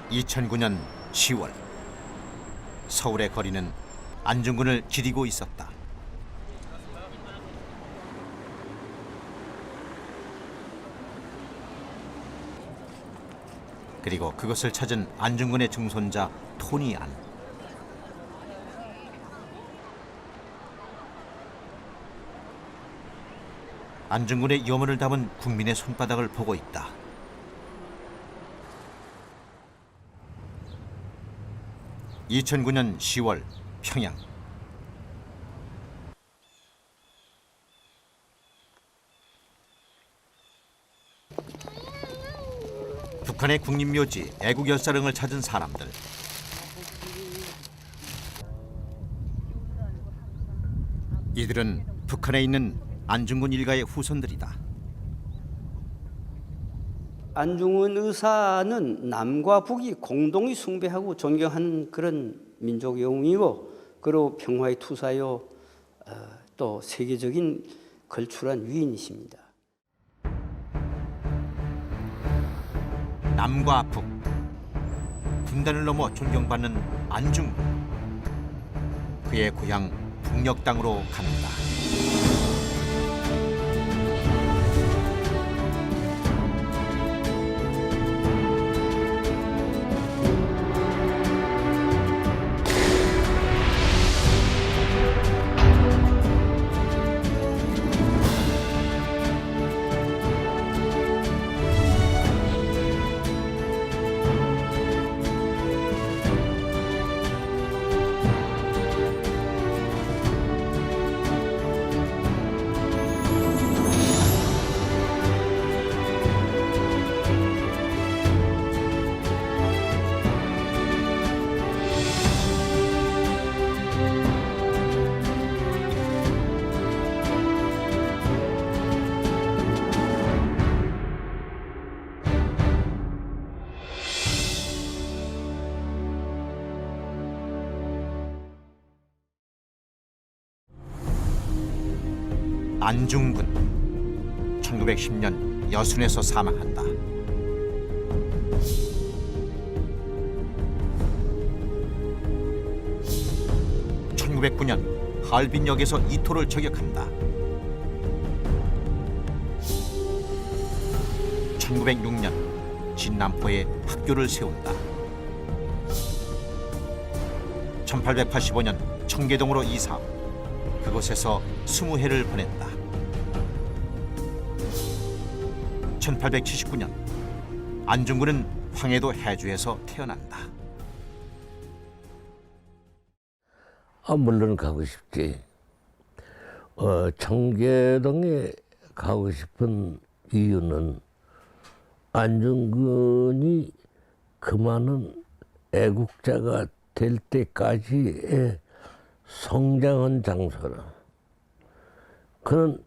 2009년 10월 서울의 거리는 안중근을 기리고 있었다. 그리고 그것을 찾은 안중근의 증손자 토니 안. 안중근의 염원을 담은 국민의 손바닥을 보고 있다. (2009년 10월) 평양. 북한의 국립묘지 애국열사릉을 찾은 사람들. 이들은 북한에 있는 안중근 일가의 후손들이다. 안중근 의사는 남과 북이 공동히 숭배하고 존경하는 그런 민족 영웅이고, 그리고 평화의 투사요, 또 세계적인 걸출한 위인이십니다. 남과 북, 분단을 넘어 존경받는 안중근. 그의 고향 북녘 땅으로 간다. 안중근 1910년 여순에서 사망한다. (1909년) 하얼빈역에서 이토를 저격한다. (1906년) 진남포에 학교를 세운다. 1885년 청계동으로 이사. 그곳에서 20해를 보냈다. 1879년 안중근은 황해도 해주에서 태어난다. 물론 가고 싶지. 청계동에 가고 싶은 이유는 안중근이 그 많은 애국자가 될 때까지의 성장한 장소라. 그는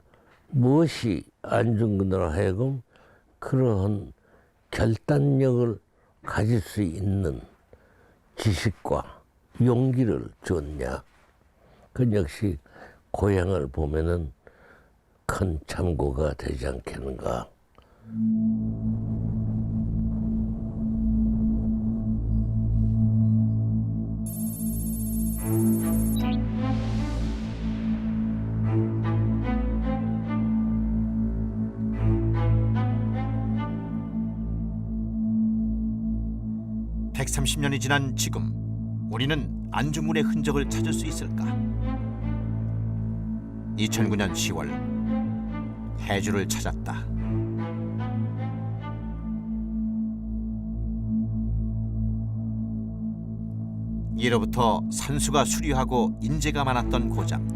무엇이 안중근으로 하여금 그러한 결단력을 가질 수 있는 지식과 용기를 줬냐. 그 역시 고향을 보면은 큰 참고가 되지 않겠는가. (130년이) 지난 지금 우리는 안중근의 흔적을 찾을 수 있을까? 2009년 10월 해주를 찾았다. 예로부터 산수가 수려하고 인재가 많았던 고장.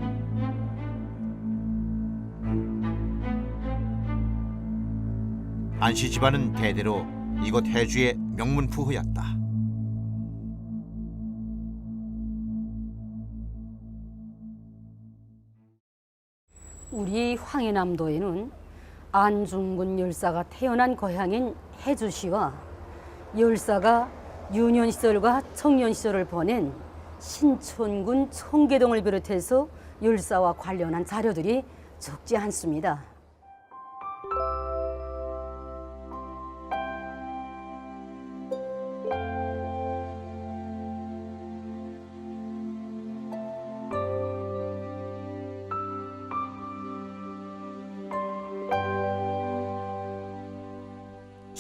안씨 집안은 대대로 이곳 해주의 명문 부호였다. 우리 황해남도에는 안중근 열사가 태어난 고향인 해주시와 열사가 유년 시절과 청년 시절을 보낸 신촌군 청계동을 비롯해서 열사와 관련한 자료들이 적지 않습니다.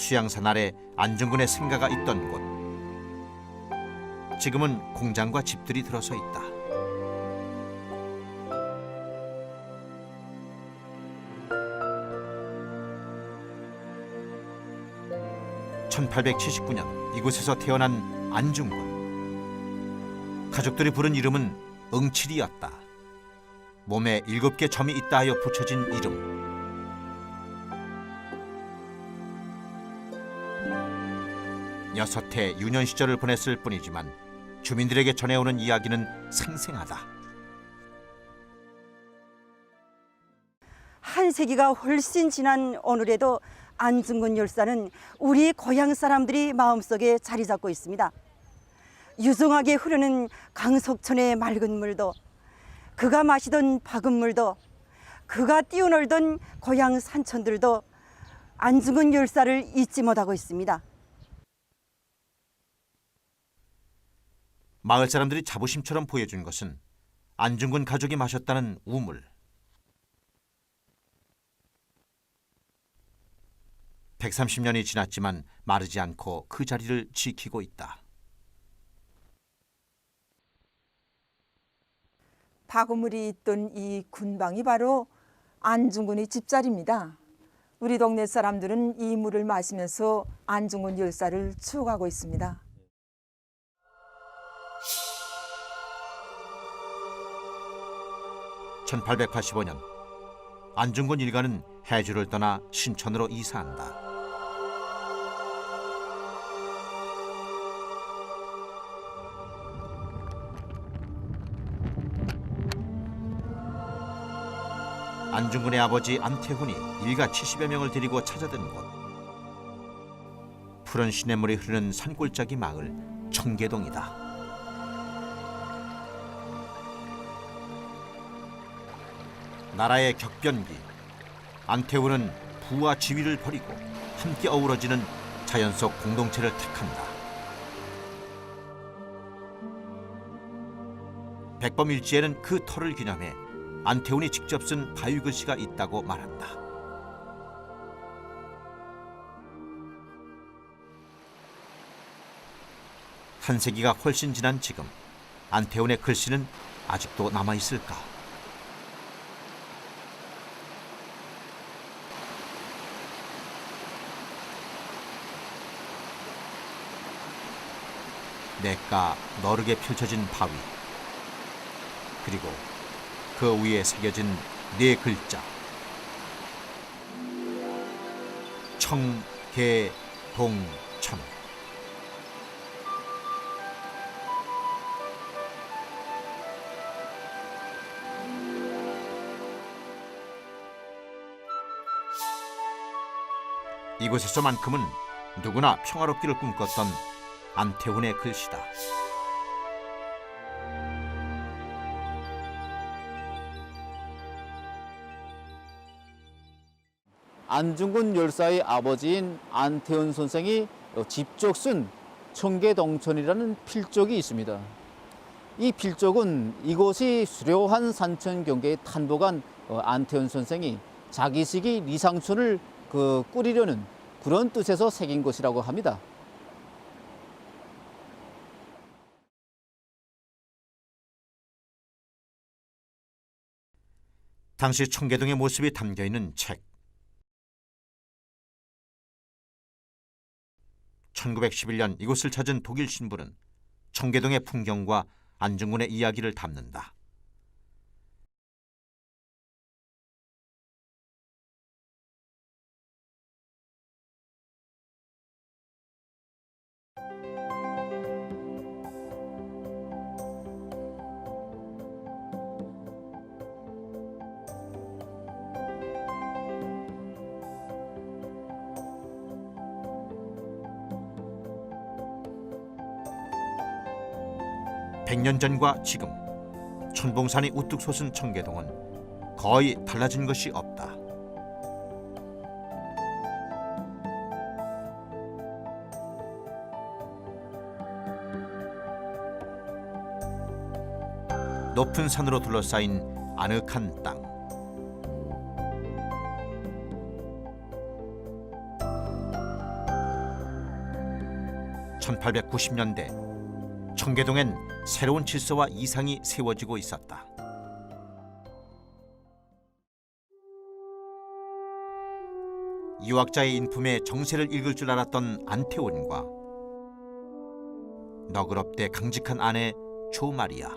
수양산 아래 안중근의 생가가 있던 곳. 지금은 공장과 집들이 들어서 있다. (1879년) 이곳에서 태어난 안중근. 가족들이 부른 이름은 응칠이었다. 몸에 7개 점이 있다 하여 붙여진 이름. 여섯해 유년 시절을 보냈을 뿐이지만 주민들에게 전해오는 이야기는 생생하다. 한 세기가 훨씬 지난 오늘에도 안중근 열사는 우리 고향 사람들이 마음속에 자리 잡고 있습니다. 유성하게 흐르는 강석천의 맑은 물도, 그가 마시던 박은 물도, 그가 뛰어놀던 고향 산천들도 안중근 열사를 잊지 못하고 있습니다. 마을 사람들이 자부심처럼 보여준 것은 안중근 가족이 마셨다는 우물. 130년이 지났지만 마르지 않고 그 자리를 지키고 있다. 바구물이 있던 이 군방이 바로 안중근의 집자리입니다. 우리 동네 사람들은 이 물을 마시면서 안중근 열사를 추억하고 있습니다. (1885년) 안중근 일가는 해주를 떠나 신천으로 이사한다. 안중근의 아버지 안태훈이 일가 70여 명을 데리고 찾아든 곳. 푸른 시냇물이 흐르는 산골짜기 마을 청계동이다. 나라의 격변기. 안태훈은 부와 지위를 버리고 함께 어우러지는 자연 속 공동체를 택한다. 백범일지에는 그 터를 기념해 안태훈이 직접 쓴 바위글씨가 있다고 말한다. 한 세기가 훨씬 지난 지금 안태훈의 글씨는 아직도 남아있을까? 냇가 너르게 펼쳐진 바위, 그리고 그 위에 새겨진 4글자. 청계동천. 이곳에서만큼은 누구나 평화롭기를 꿈꿨던 안태훈의 글씨다. 안중근 열사의 아버지인 안태훈 선생이 직접 쓴 청계동천이라는 필적이 있습니다. 이 필적은 이곳이 수려한 산천 경계에 탄복한 안태훈 선생이 자기식이 리상촌을 꾸리려는 그런 뜻에서 새긴 것이라고 합니다. 당시 청계동의 모습이 담겨있는 책. 1911년 이곳을 찾은 독일 신부는 청계동의 풍경과 안중근의 이야기를 담는다. (100년) 전과 지금 천봉산이 우뚝 솟은 청계동은 거의 달라진 것이 없다. 높은 산으로 둘러싸인 아늑한 땅. 1890년대 청계동엔 새로운 질서와 이상이 세워지고 있었다. 유학자의 인품에 정세를 읽을 줄 알았던 안태원과 너그럽되 강직한 아내 조마리아.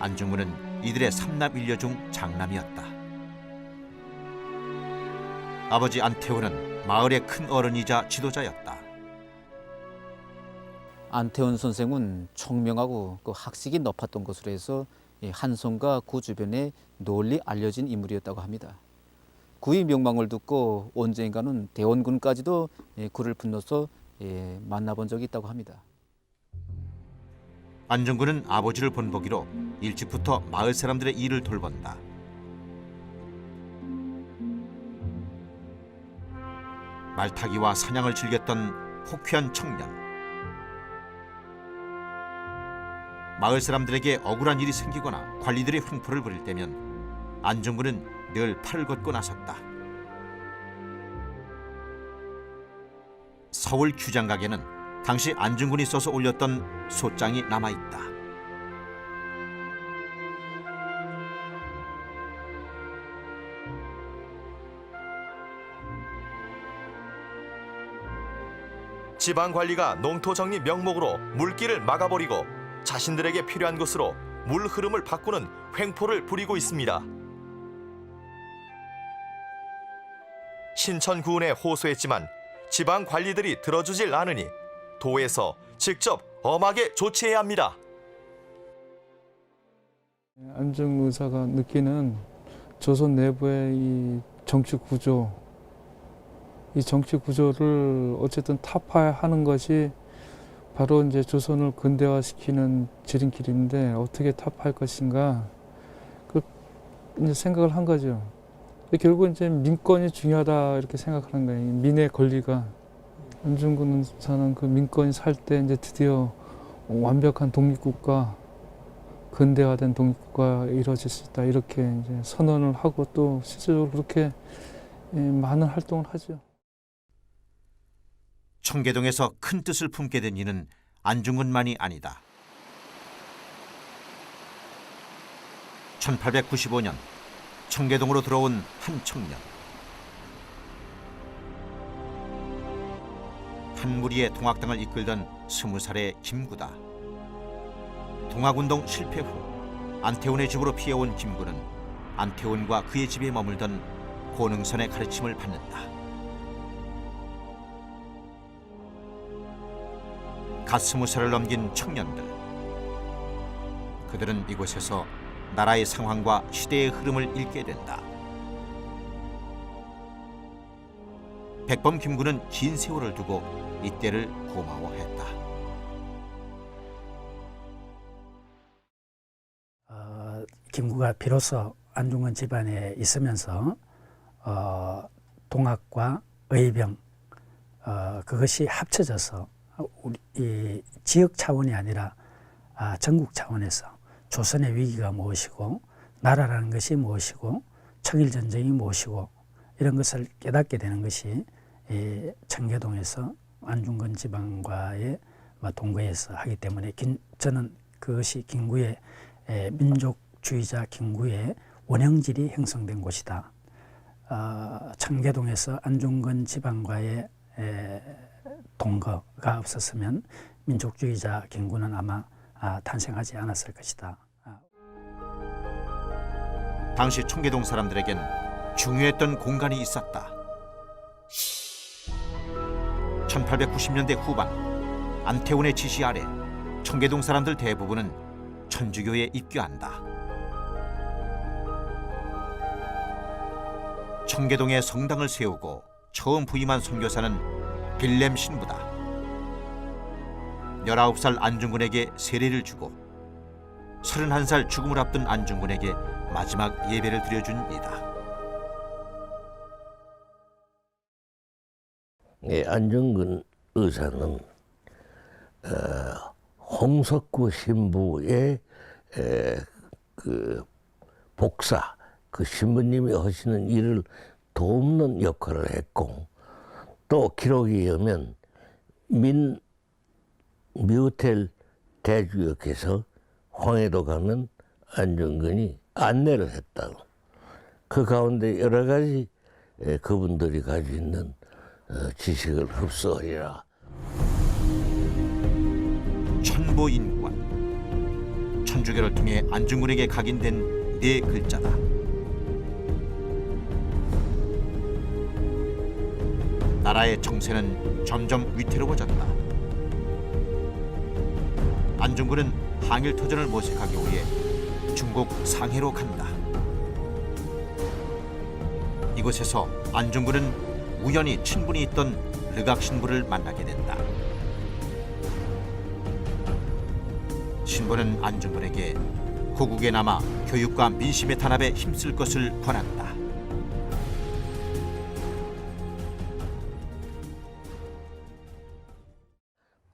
안중근은 이들의 삼남일녀 중 장남이었다. 아버지 안태원은 마을의 큰 어른이자 지도자였다. 안태원 선생은 총명하고 그 학식이 높았던 것으로 해서 한성과 구 주변에 널리 알려진 인물이었다고 합니다. 구의 명망을 듣고 언젠가는 대원군까지도 구를 분노서 만나본 적이 있다고 합니다. 안중근은 아버지를 본보기로 일찍부터 마을 사람들의 일을 돌본다. 말타기와 사냥을 즐겼던 호쾌한 청년. 마을 사람들에게 억울한 일이 생기거나 관리들의 횡포를 부릴 때면 안중근은 늘 팔을 걷고 나섰다. 서울 규장각에는 당시 안중근이 써서 올렸던 소장이 남아있다. 지방관리가 농토정리 명목으로 물길을 막아버리고 자신들에게 필요한 곳으로 물 흐름을 바꾸는 횡포를 부리고 있습니다. 신천구은에 호소했지만 지방관리들이 들어주질 않으니 도에서 직접 엄하게 조치해야 합니다. 안중근 의사가 느끼는 조선 내부의 이 정치 구조, 이 정치 구조를 어쨌든 타파하는 것이 바로 이제 조선을 근대화시키는 지름길인데 어떻게 타파할 것인가 그 이제 생각을 한 거죠. 결국 이제 민권이 중요하다 이렇게 생각하는 거예요. 민의 권리가. 안중근 의사는 그 민권이 살 때 이제 드디어 완벽한 독립국가, 근대화된 독립국가 이루어질 수 있다 이렇게 이제 선언을 하고 또 실질적으로 그렇게 많은 활동을 하죠. 청계동에서 큰 뜻을 품게 된 이는 안중근만이 아니다. 1895년 청계동으로 들어온 한 청년. 한 무리의 동학당을 이끌던 20살의 김구다. 동학운동 실패 후 안태원의 집으로 피해온 김구는 안태원과 그의 집에 머물던 고능선의 가르침을 받는다. 갓 20살을 넘긴 청년들. 그들은 이곳에서 나라의 상황과 시대의 흐름을 읽게 된다. 백범 김구는 긴 세월을 두고 이때를 고마워했다. 김구가 비로소 안중근 집안에 있으면서 동학과 의병 그것이 합쳐져서 우리 이 지역 차원이 아니라 전국 차원에서 조선의 위기가 무엇이고 나라라는 것이 무엇이고 청일전쟁이 무엇이고 이런 것을 깨닫게 되는 것이 이 청계동에서 안중근 집안과의 동거에서 하기 때문에 저는 그것이 김구의 민족주의자 김구의 원형질이 형성된 곳이다. 청계동에서 안중근 집안과의 동거가 없었으면 민족주의자 김구는 아마 탄생하지 않았을 것이다. 당시 청계동 사람들에겐 중요했던 공간이 있었다. 1890년대 후반 안태원의 지시 아래 청계동 사람들 대부분은 천주교에 입교한다. 청계동에 성당을 세우고 처음 부임한 선교사는 빌렘 신부다. 19살 안중근에게 세례를 주고 31살 죽음을 앞둔 안중근에게 마지막 예배를 드려준 이다. 안중근 의사는 홍석구 신부의 그 복사, 그 신부님이 하시는 일을 돕는 역할을 했고, 또 기록에 의하면 미호텔 대주역에서 황해도 가면 안중근이 안내를 했다고. 그 가운데 여러 가지 그분들이 가지고 있는 지식을 흡수하리라. 천보인관. 천주교를 통해 안중근에게 각인된 네 글자다. 나라의 정세는 점점 위태로워졌다. 안중근은 항일토전을 모색하기 위해 중국 상해로 간다. 이곳에서 안중근은 우연히 친분이 있던 르각 신부를 만나게 된다. 신부는 안중근에게 고국에 남아 교육과 민심의 단합에 힘쓸 것을 권한다.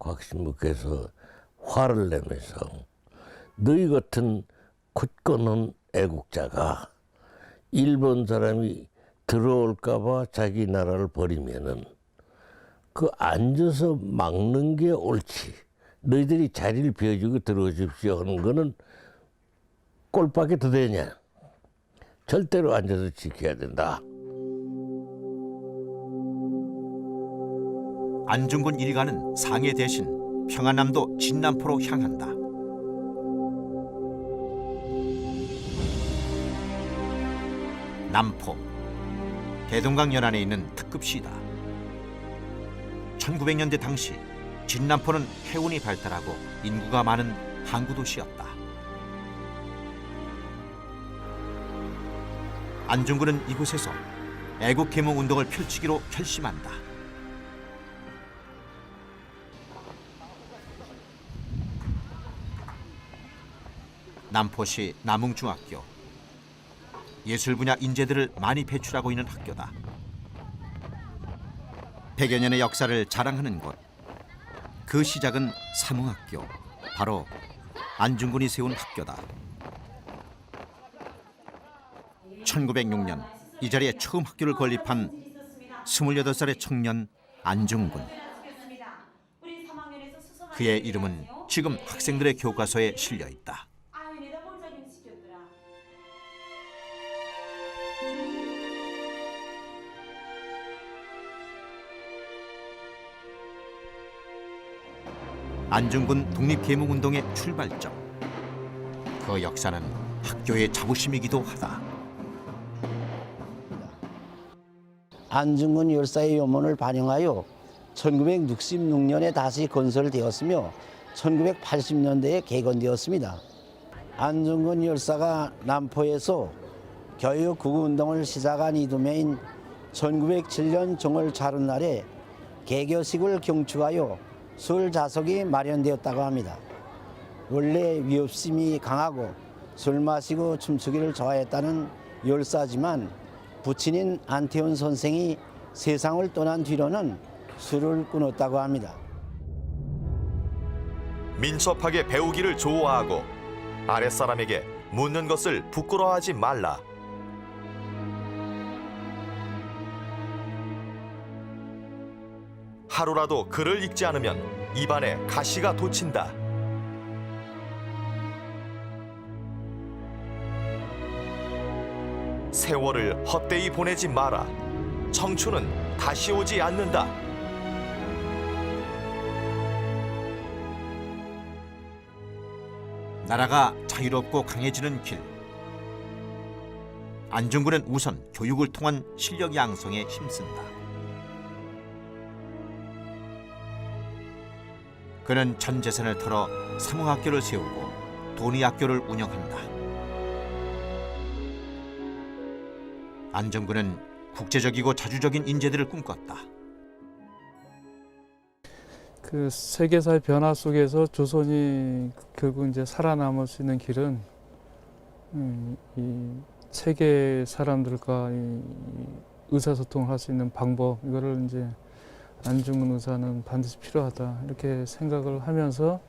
곽신부께서 화를 내면서 너희 같은 굳건한 애국자가 일본 사람이 들어올까봐 자기 나라를 버리면은 그 앉아서 막는 게 옳지. 너희들이 자리를 비워주고 들어오십시오 하는 거는 꼴밖에 더 되냐. 절대로 앉아서 지켜야 된다. 안중근 일가는 상해 대신 평안남도 진남포로 향한다. 남포, 대동강 연안에 있는 특급시다. 1900년대 당시 진남포는 해운이 발달하고 인구가 많은 항구 도시였다. 안중근은 이곳에서 애국개몽 운동을 펼치기로 결심한다. 남포시 남흥중학교. 예술 분야 인재들을 많이 배출하고 있는 학교다. 100여 년의 역사를 자랑하는 곳. 그 시작은 삼흥학교, 바로 안중근이 세운 학교다. 1906년 이 자리에 처음 학교를 건립한 28살의 청년 안중근. 그의 이름은 지금 학생들의 교과서에 실려 있다. 안중근 독립개몽운동의 출발점. 그 역사는 학교의 자부심이기도 하다. 안중근 열사의 유문을 반영하여 1966년에 다시 건설되었으며 1980년대에 개건되었습니다. 안중근 열사가 남포에서 교육구구운동을 시작한 이듬해인 1907년 정월 자른날에 개교식을 경축하여 술 좌석이 마련되었다고 합니다. 원래 위협심이 강하고 술 마시고 춤추기를 좋아했다는 열사지만 부친인 안태훈 선생이 세상을 떠난 뒤로는 술을 끊었다고 합니다. 민첩하게 배우기를 좋아하고 아랫사람에게 묻는 것을 부끄러워하지 말라. 하루라도 글을 읽지 않으면 입안에 가시가 돋친다. 세월을 헛되이 보내지 마라. 청춘은 다시 오지 않는다. 나라가 자유롭고 강해지는 길. 안중근은 우선 교육을 통한 실력 양성에 힘쓴다. 그는 전 재산을 털어 삼흥학교를 세우고 돈이학교를 운영한다. 안중근은 국제적이고 자주적인 인재들을 꿈꿨다. 그 세계사의 변화 속에서 조선이 결국 이제 살아남을 수 있는 길은 이 세계 사람들과 이 의사소통을 할 수 있는 방법, 이거를 이제 안중근 의사는 반드시 필요하다 이렇게 생각을 하면서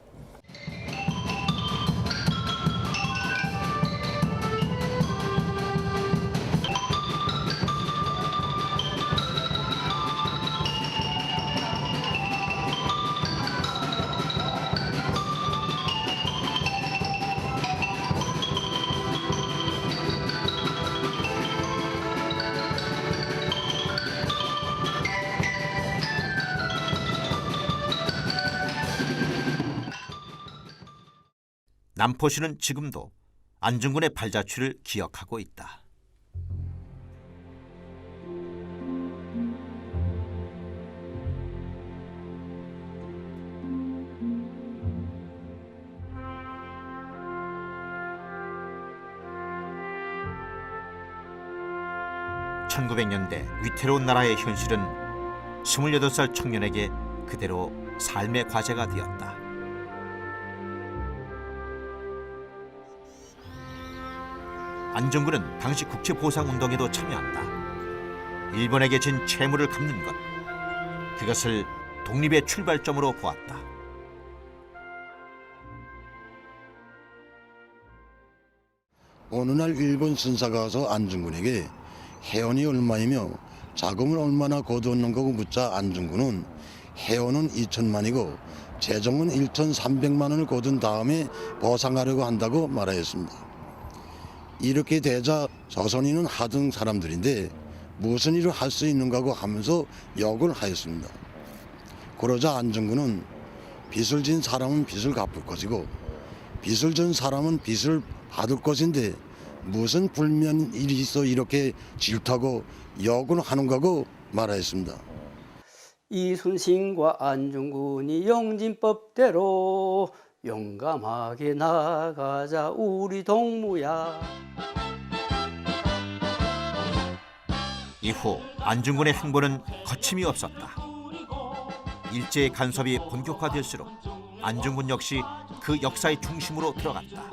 남포시는 지금도 안중근의 발자취를 기억하고 있다. (1900년대) 위태로운 나라의 현실은 28살 청년에게 그대로 삶의 과제가 되었다. 안중근은 당시 국채보상운동에도 참여한다. 일본에게 진 채무를 갚는 것, 그것을 독립의 출발점으로 보았다. 어느 날 일본 선사가 와서 안중근에게 회원이 얼마이며 자금을 얼마나 거두었는가고 묻자 안중근은 회원은 2천만이고 재정은 1,300만 원을 거둔 다음에 보상하려고 한다고 말하였습니다. 이렇게 되자 조선인은 하등 사람들인데 무슨 일을 할 수 있는가고 하면서 욕을 하였습니다. 그러자 안중근은 빚을 진 사람은 빚을 갚을 것이고 빚을 진 사람은 빚을 받을 것인데 무슨 불면 일이 있어 이렇게 질투하고 욕을 하는가고 말하였습니다. 이순신과 안중근이 영진법대로 용감하게 나가자 우리 동무야. 이후 안중근의 행보는 거침이 없었다. 일제의 간섭이 본격화될수록 안중근 역시 그 역사의 중심으로 들어갔다.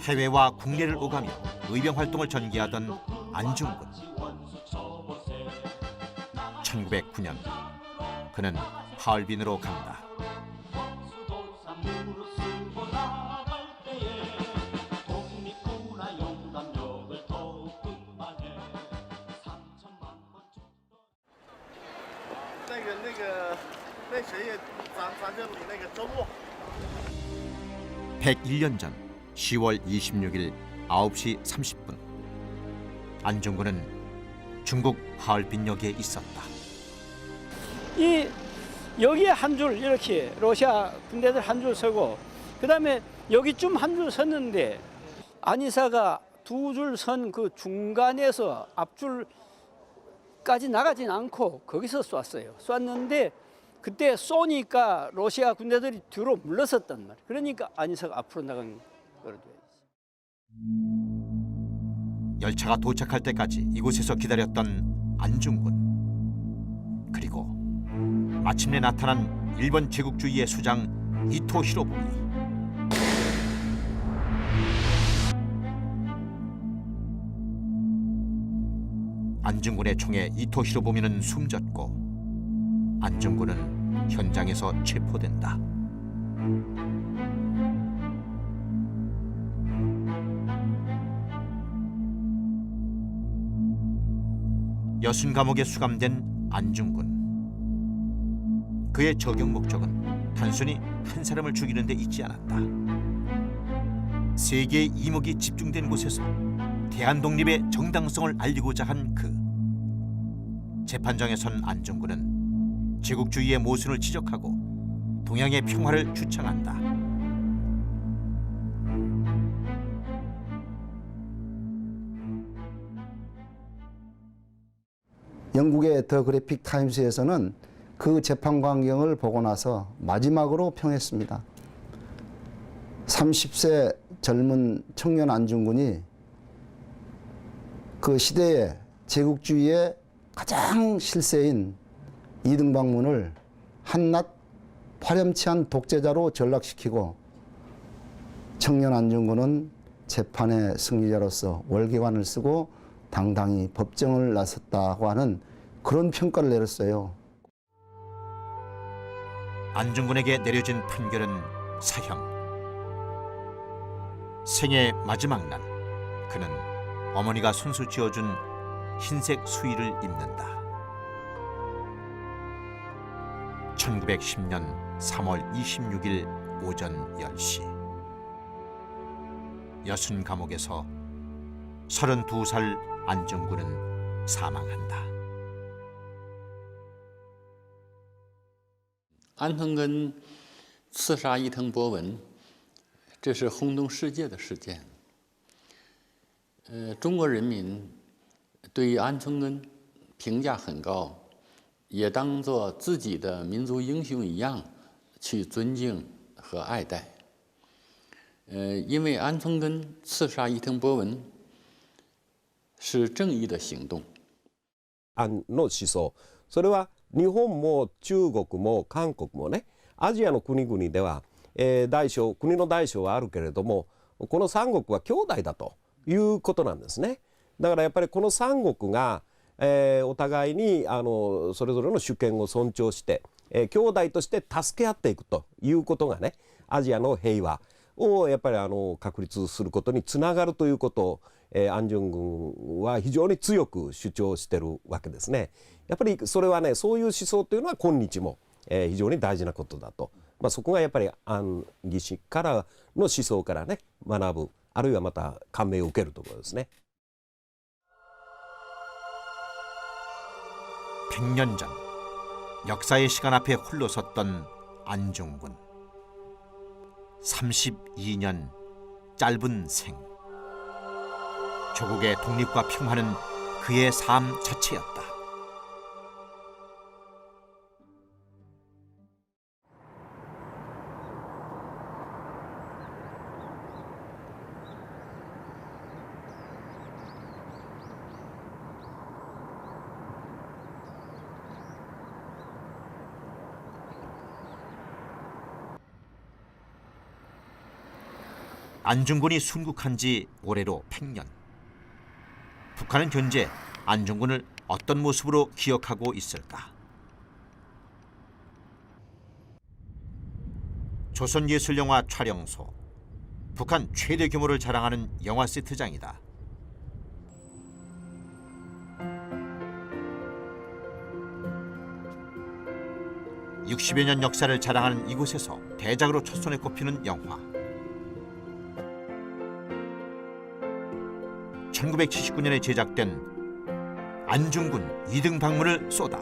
해외와 국내를 오가며 의병 활동을 전개하던 안중근. 1909년 그는 하얼빈으로 간다. (101년) 전 10월 26일 9시 30분 안중근은 중국 하얼빈역에 있었다. 여기에 한 줄 이렇게 러시아 군대들 한 줄 서고 그다음에 여기쯤 한 줄 섰는데 안이사가 두 줄 선 그 중간에서 앞줄까지 나가진 않고 거기서 쐈어요. 쐈는데 그때 쏘니까 러시아 군대들이 뒤로 물러섰단 말이에요. 그러니까 안이사가 앞으로 나간 거로 돼 있어요. 열차가 도착할 때까지 이곳에서 기다렸던 안중근. 그리고 마침내 나타난 일본 제국주의의 수장 이토 히로부미. 안중근의 총에 이토 히로부미는 숨졌고 안중근은 현장에서 체포된다. 여순 감옥에 수감된 안중근. 그의 적용 목적은 단순히 한 사람을 죽이는 데 있지 않았다. 세계의 이목이 집중된 곳에서 대한 독립의 정당성을 알리고자 한 그. 재판장에 선 안중근은 제국주의의 모순을 지적하고 동양의 평화를 주창한다. 영국의 더 그래픽 타임스에서는 그 재판 광경을 보고 나서 마지막으로 평했습니다. 30세 젊은 청년 안중근이 그 시대의 제국주의의 가장 실세인 이등방문을 한낱 파렴치한 독재자로 전락시키고 청년 안중근은 재판의 승리자로서 월계관을 쓰고 당당히 법정을 나섰다고 하는 그런 평가를 내렸어요. 안중근에게 내려진 판결은 사형. 생애 마지막 날 그는 어머니가 손수 지어준 흰색 수의를 입는다. 1910년 3월 26일 오전 10시 여순 감옥에서 32살 안중근은 사망한다. 안흥근刺杀伊藤博文这是轰动世界的事件。中国人民对安存根评价很高，也当作自己的民族英雄一样去尊敬和爱戴。因为安存根刺杀伊藤博文是正义的行動。の思想、それは日本も中国も韓国もね、アジアの国々では、国の大小はあるけれども、この三国は兄弟だということなんですね。だからやっぱりこの三国が、お互いにそれぞれの主権を尊重して、兄弟として助け合っていくということがね、アジアの平和をやっぱり確立することにつながるということを、安順軍は非常に強く主張してるわけですね。やっぱりそれはね、そういう思想というのは今日も、非常に大事なことだと、そこがやっぱり安義氏からの思想からね学ぶ、あるいはまた感銘を受けるところですね。 100년 전 역사의 시간 앞에 홀로 섰던 안중근. 32년 짧은 생. 조국의 독립과 평화는 그의 삶 자체였다. 안중근이 순국한 지 올해로 100년. 북한은 현재 안중근을 어떤 모습으로 기억하고 있을까? 조선예술영화 촬영소. 북한 최대 규모를 자랑하는 영화 세트장이다. (60여 년) 역사를 자랑하는 이곳에서 대작으로 첫 손에 꼽히는 영화. 1979년에 제작된 안중근 2등 방문을 쏘다.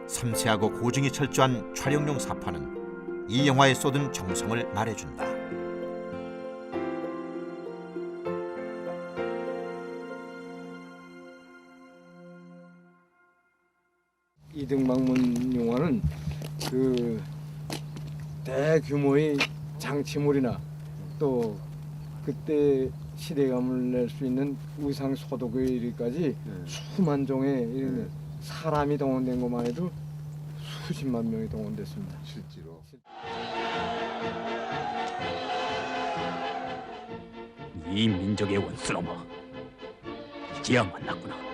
섬세하고 고증이 철저한 촬영용 사파는 이 영화에 쏟은 정성을 말해준다. 이등 방문 영화는 그 대규모의 장치물이나 또 그때 시대감을 낼 수 있는 의상 소독에 이르기까지 수만 종의 사람이 동원된 것만 해도 수십만 명이 동원됐습니다. 실제로. 이 민족의 원수놈아, 이제야 만났구나.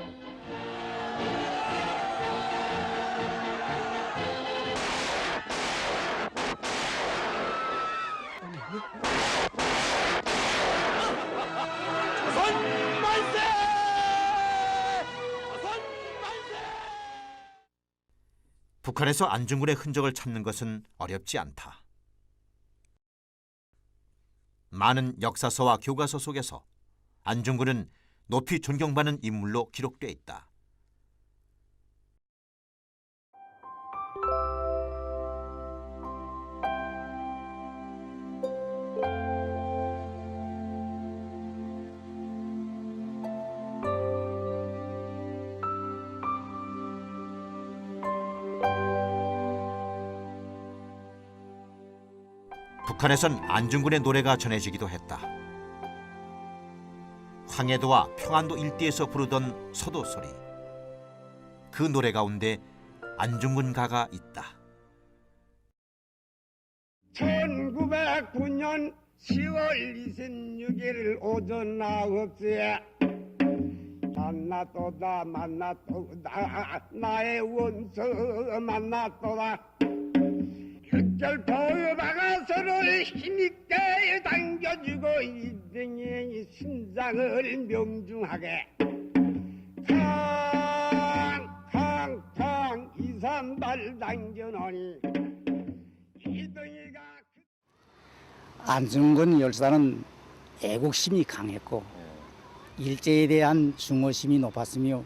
북한에서 안중근의 흔적을 찾는 것은 어렵지 않다. 많은 역사서와 교과서 속에서 안중근은 높이 존경받는 인물로 기록돼 있다. 북한에선 안중근의 노래가 전해지기도 했다. 황해도와 평안도 일대에서 부르던 서도소리. 그 노래 가운데 안중근 가가 있다. 1909년 10월 26일 오전 9시에 만났도다 만났도다 나의 원수 만났도다 육절 보여박아서를 힘있게 당겨주고 이등의 신상을 명중하게 탕탕탕 이산발 당겨놓으니 이등이가 안중근 열사는 애국심이 강했고 일제에 대한 중어심이 높았으며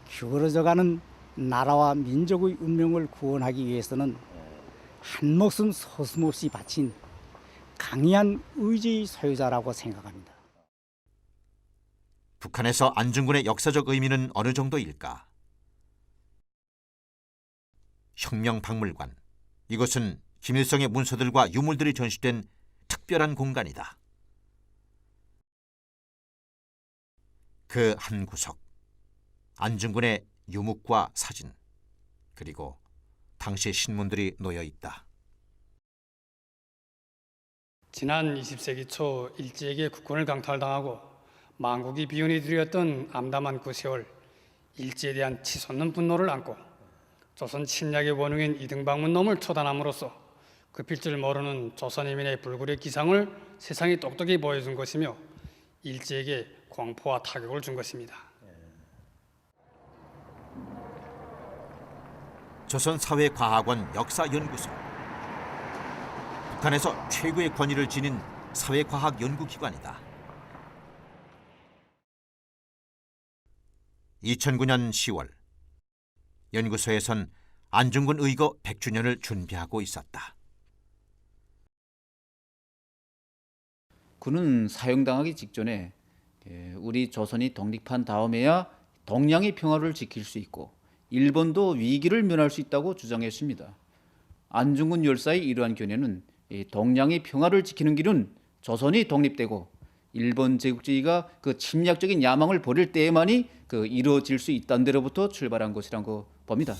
기울어져가는 나라와 민족의 운명을 구원하기 위해서는 한 목숨 서슴없이 바친 강인한 의지의 소유자라고 생각합니다. 북한에서 안중근의 역사적 의미는 어느 정도일까? 혁명박물관. 이것은 김일성의 문서들과 유물들이 전시된 특별한 공간이다. 그 한 구석, 안중근의 유묵과 사진, 그리고 당시 신문들이 놓여 있다. 지난 20세기 초 일제에게 국권을 강탈당하고 망국이 비운이 들였던 암담한 그 세월, 일제에 대한 치솟는 분노를 안고 조선 침략의 원흉인 이등방문 놈을 처단함으로써 급힐 줄 모르는 조선인민의 불굴의 기상을 세상이 똑똑히 보여준 것이며 일제에게 공포와 타격을 준 것입니다. 조선사회과학원 역사연구소. 북한에서 최고의 권위를 지닌 사회과학 연구기관이다. 2009년 10월, 연구소에선 안중근 의거 100주년을 준비하고 있었다. 그는 사형당하기 직전에 우리 조선이 독립한 다음에야 동양의 평화를 지킬 수 있고 일본도 위기를 면할 수 있다고 주장했습니다. 안중근 열사의 이러한 견해는 동양의 평화를 지키는 길은 조선이 독립되고 일본 제국주의가 그 침략적인 야망을 버릴 때에만이 이루어질 수 있다는 데로부터 출발한 것이라고 봅니다.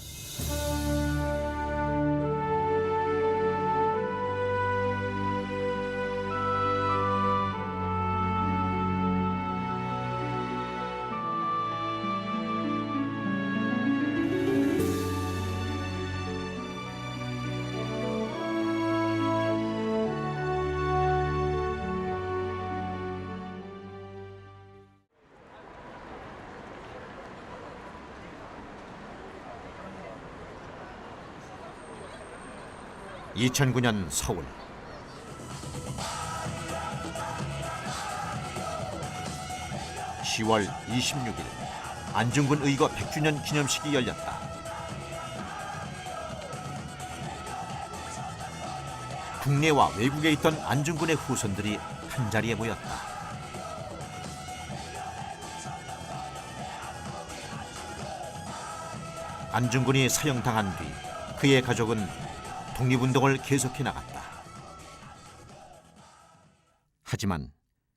(2009년) 서울. (10월 26일) 안중근 의거 100주년 기념식이 열렸다. 국내와 외국에 있던 안중근의 후손들이 한자리에 모였다. 안중근이 사형당한 뒤 그의 가족은 독립운동을 계속해 나갔다. 하지만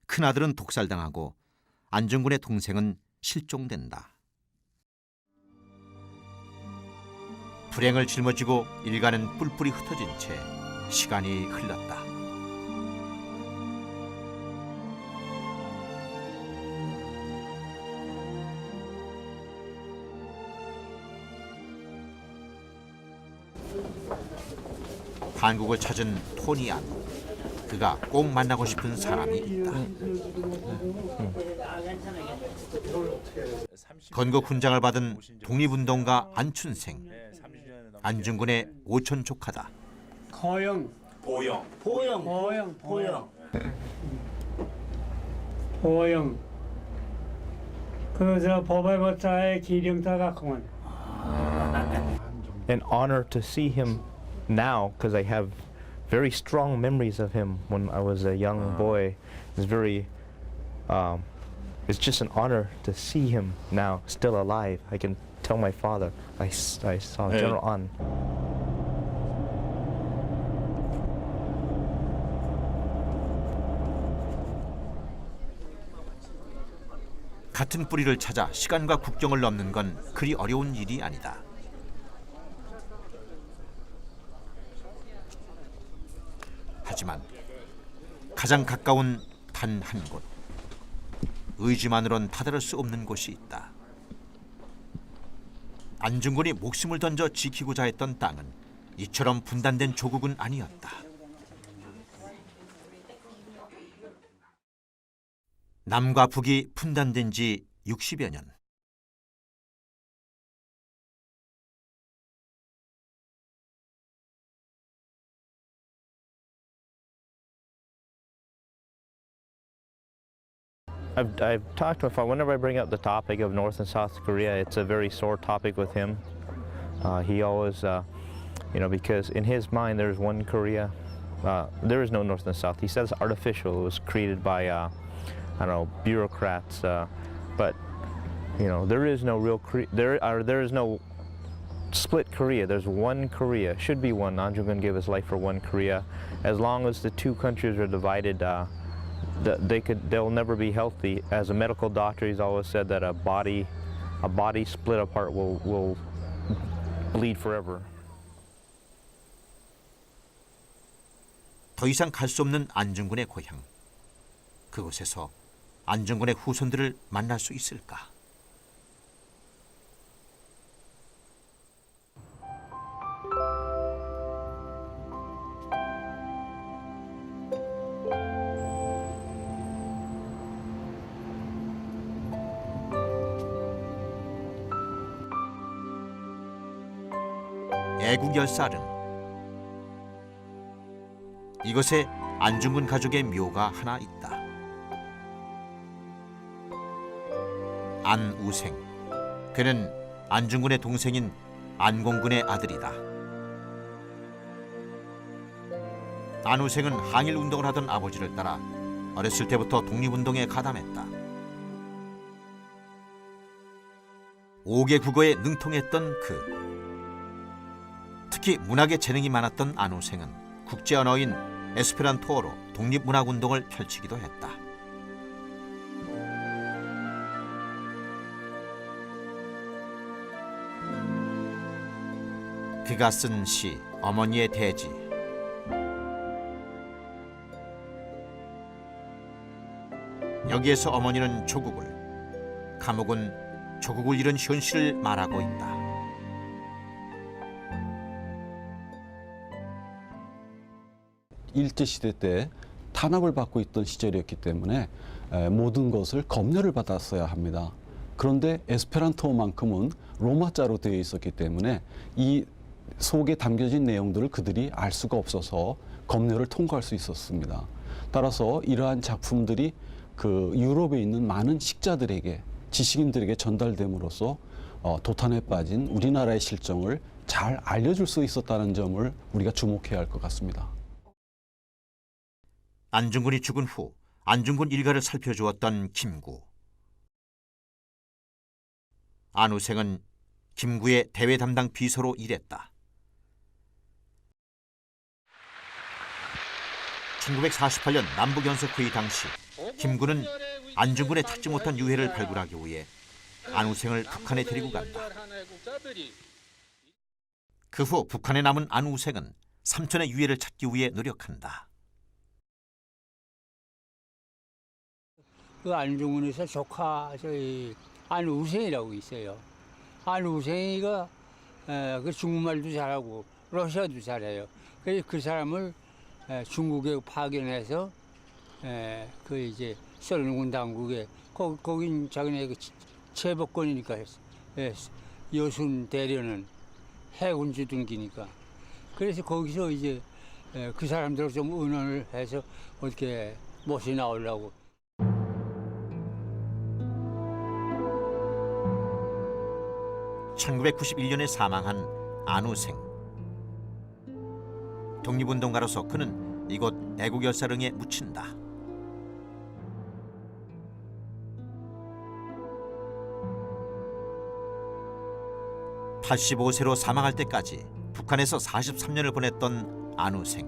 큰아들은 독살당하고 안중근의 동생은 실종된다. 불행을 짊어지고 일가는 뿔뿔이 흩어진 채 시간이 흘렀다. 한국을 찾은 토니안. 그가 꼭 만나고 싶은 사람이 있다. 건국 훈장을 받은 독립운동가 안춘생. 안중근의 오촌 조카다. 보영. 그저 보배보자의 기령자가 그만. An honor to see him now because I have very strong memories of him when I was a young boy. It's very, it's just an honor to see him now still alive. I can tell my father I saw General An. 같은 뿌리를 찾아 시간과 국경을 넘는 건 그리 어려운 일이 아니다. 하지만 가장 가까운 단 한 곳, 의지만으론 다다를 수 없는 곳이 있다. 안중근이 목숨을 던져 지키고자 했던 땅은 이처럼 분단된 조국은 아니었다. 남과 북이 분단된 지 60여 년. I've talked to my father. Whenever I bring up the topic of North and South Korea, it's a very sore topic with him. He always You know, because in his mind there's one Korea. There is no North and South. He says artificial. It was created by, I don't know, bureaucrats. But you know, there is no real there is no split Korea. There's one Korea. Should be one. An Jung-geun gave his life for one Korea. As long as the two countries are divided, they'll never be healthy. As a medical doctor, he's always said that a body split apart will bleed forever. 더 이상 갈 수 없는 안중근의 고향. 그곳에서 안중근의 후손들을 만날 수 있을까? 애국열사릉. 이곳에 안중근 가족의 묘가 하나 있다. 안우생. 그는 안중근의 동생인 안공근의 아들이다. 안우생은 항일운동을 하던 아버지를 따라 어렸을 때부터 독립운동에 가담했다. 5개 국어에 능통했던 특히 문학에 재능이 많았던 안우생은 국제 언어인 에스페란토어로 독립문학운동을 펼치기도 했다. 그가 쓴 시 어머니의 대지. 여기에서 어머니는 조국을, 감옥은 조국을 잃은 현실을 말하고 있다. 일제시대 때 탄압을 받고 있던 시절이었기 때문에 모든 것을 검열을 받았어야 합니다. 그런데 에스페란토만큼은 로마자로 되어 있었기 때문에 이 속에 담겨진 내용들을 그들이 알 수가 없어서 검열을 통과할 수 있었습니다. 따라서 이러한 작품들이 유럽에 있는 많은 식자들에게, 지식인들에게 전달됨으로써 도탄에 빠진 우리나라의 실정을 잘 알려줄 수 있었다는 점을 우리가 주목해야 할 것 같습니다. 안중근이 죽은 후 안중근 일가를 살펴주었던 김구. 안우생은 김구의 대외 담당 비서로 일했다. 1948년 남북연석회의 당시 김구는 안중근의 찾지 못한 유해를 발굴하기 위해 안우생을 북한에 데리고 간다. 그 후 북한에 남은 안우생은 삼촌의 유해를 찾기 위해 노력한다. 그 안중근에서 조카 안우생이라고 있어요. 안우생이가 그 중국말도 잘하고 러시아도 잘해요. 그래서 그 사람을 중국에 파견해서 그 이제 소련군 당국에 거긴 자기네 채법권이니까 여순 대련은 해군 주둔기니까 그래서 거기서 이제 그 사람들하고 좀 의논을 해서 어떻게 못이 나오려고. (1991년에) 사망한 안우생. 독립운동가로서 그는 이곳 애국열사릉에 묻힌다. (85세로) 사망할 때까지 북한에서 43년을 보냈던 안우생.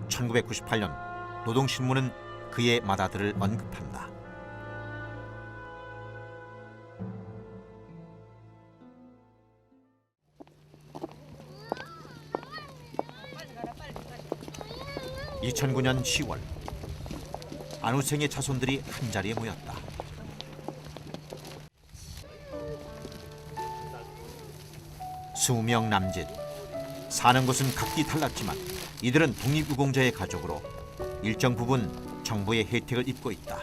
1998년 노동신문은 그의 맏아들을 언급한다. (2009년 10월) 안우생의 자손들이 한자리에 모였다. 수명 남짓. 사는 곳은 각기 달랐지만 이들은 독립유공자의 가족으로 일정 부분 정부의 혜택을 입고 있다.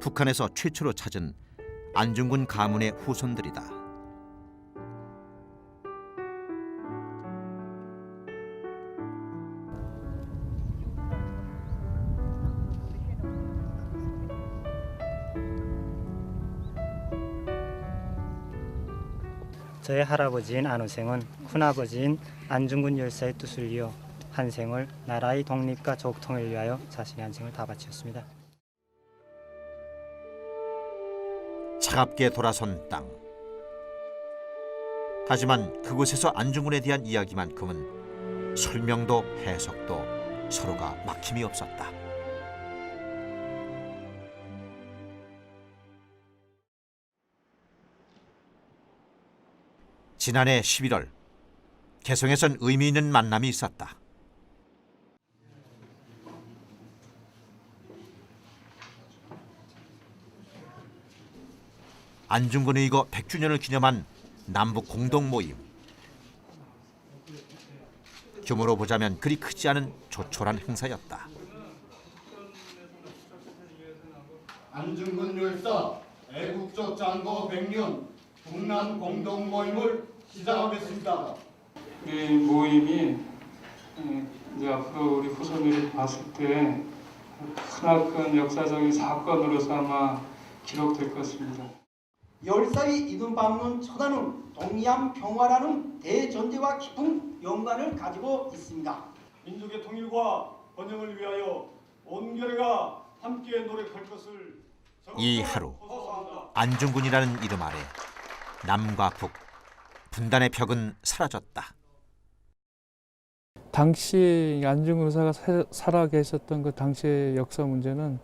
북한에서 최초로 찾은 안중근 가문의 후손들이다. 저의 할아버지인 안우생은 큰아버지인 안중근 열사의 뜻을 이어 한 생을 나라의 독립과 조국통일을 위하여 자신의 한 생을 다 바치었습니다. 차갑게 돌아선 땅. 하지만 그곳에서 안중근에 대한 이야기만큼은 설명도 해석도 서로가 막힘이 없었다. 지난해 11월 개성에선 의미 있는 만남이 있었다. 안중근 의거 100주년을 기념한 남북 공동 모임. 규모로 보자면 그리 크지 않은 조촐한 행사였다. 안중근 열사 애국적 장거 100년 북남 공동 모임을 시작하겠습니다. 이 모임이 이제 앞으로 우리 후손들이 봤을 때 크나큰 역사적인 사건으로서 아마 기록될 것입니다. 열사의 이름 밟는 천안은 동이안 평화라는 대전제와 깊은 연관을 가지고 있습니다. 민족의 통일과 번영을 위하여 온 결의가 함께 노력할 것을. 이 하루 안중근이라는 이름 아래 남과 북 분단의 벽은 사라졌다. 당시 안중근 의사가 살아 계셨던 그 당시의 역사 문제는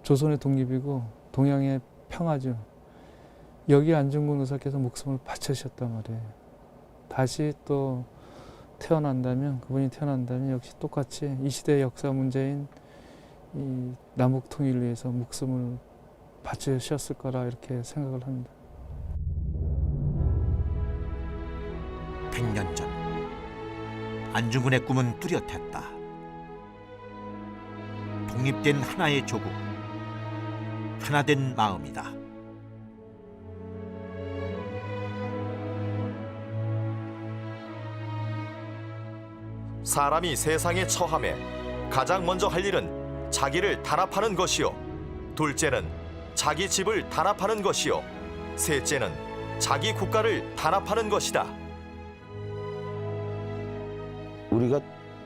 조선의 독립이고 동양의 평화죠. 여기 안중근 의사께서 목숨을 바치셨단 말이에요. 다시 또 그분이 태어난다면 역시 똑같이 이 시대의 역사 문제인 이 남북 통일을 위해서 목숨을 바치셨을 거라 이렇게 생각을 합니다. 100년 전 안중근의 꿈은 뚜렷했다. 독립된 하나의 조국, 하나된 마음이다. 사람이 세상에 처함에 가장 먼저 할 일은 자기를 단합하는 것이요, 둘째는 자기 집을 단합하는 것이요, 셋째는 자기 국가를 단합하는 것이다. 우리가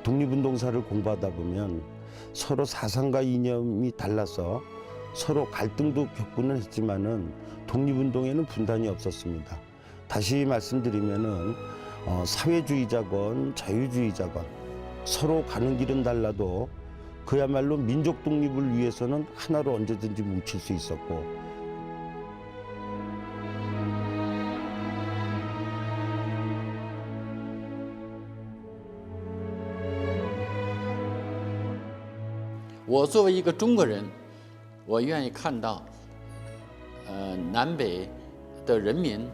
독립운동사를 공부하다 보면 서로 사상과 이념이 달라서 서로 갈등도 겪고는 했지만은 독립운동에는 분단이 없었습니다. 다시 말씀드리면은 사회주의자건 자유주의자건 서로 가는 길은 달라도 그야말로 민족 독립을 위해서는 하나로 언제든지 뭉칠 수 있었고,我作为一个中国人，我愿意看到，南北的人民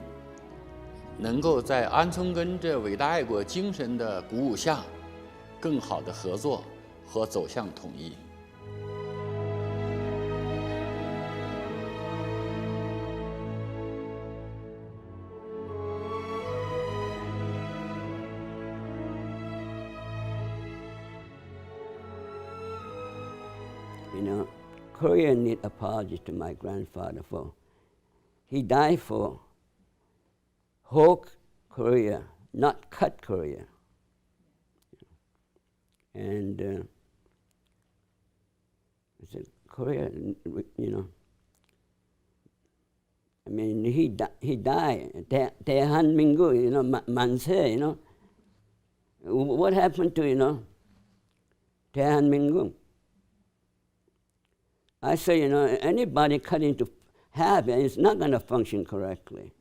能够在安重根这伟大爱国精神的鼓舞下，更好的合作和走向统一。You know, Korea need apology to my grandfather for he died for whole Korea, not cut Korea. And I said, Korea, you know, I mean, he died. 대한민국, you know, 만세, you know. What happened to, you know, 대한민국? I say, you know, anybody cut into half, it's not going to function correctly.